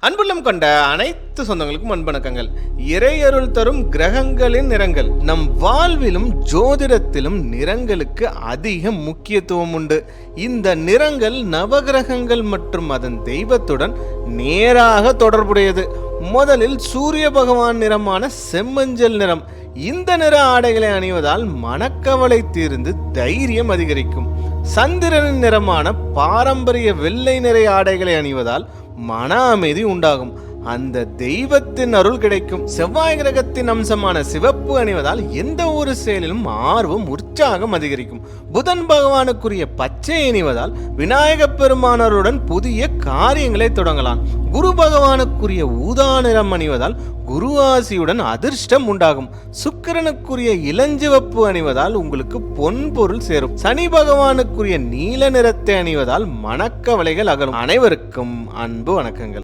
அன்புள்ளம் கொண்ட அனைத்து சொந்தங்களுக்கும் அன்பணக்கங்கள். இறையருள் தரும் கிரகங்களின் நிறங்கள். நம் வாழ்விலும் ஜோதிடத்திலும் நிறங்களுக்கு அதிக முக்கியத்துவம் உண்டு. இந்த நிறங்கள் நவகிரகங்கள் மற்றும் அதன் தெய்வத்துடன் நேராக தொடர்புடையது. முதலில் சூரிய பகவான் நிறமான செம்மஞ்சள் நிறம். இந்த நிற ஆடைகளை அணிவதால் மனக்கவலை தீர்ந்து தைரியம் அதிகரிக்கும். சந்திரனின் நிறமான பாரம்பரிய வெள்ளை நிற ஆடைகளை அணிவதால் மன அமைதி உண்டாகும். அந்த தெய்வத்தின் அருள் கிடைக்கும். செவ்வாய் கிரகத்தின் அம்சமான சிவப்பு அணிவதால் எந்த ஒரு செயலிலும் ஆர்வம் உற்சாகம் அதிகரிக்கும். புதன் பகவானுக்குரிய பச்சை அணிவதால் விநாயக பெருமானருடன் புதிய காரியங்களை தொடங்கலாம். குரு பகவானுக்குரிய ஊதா நிறம் அணிவதால் குரு ஆசியுடன் அதிர்ஷ்டம் உண்டாகும். சுக்கிரனுக்குரிய இளஞ்சிவப்பு அணிவதால் உங்களுக்கு பொன் பொருள் சேரும். சனி பகவானுக்குரிய நீல நிறத்தை அணிவதால் மனக்கவலைகள் அகலும். அனைவருக்கும் அன்பு வணக்கங்கள்.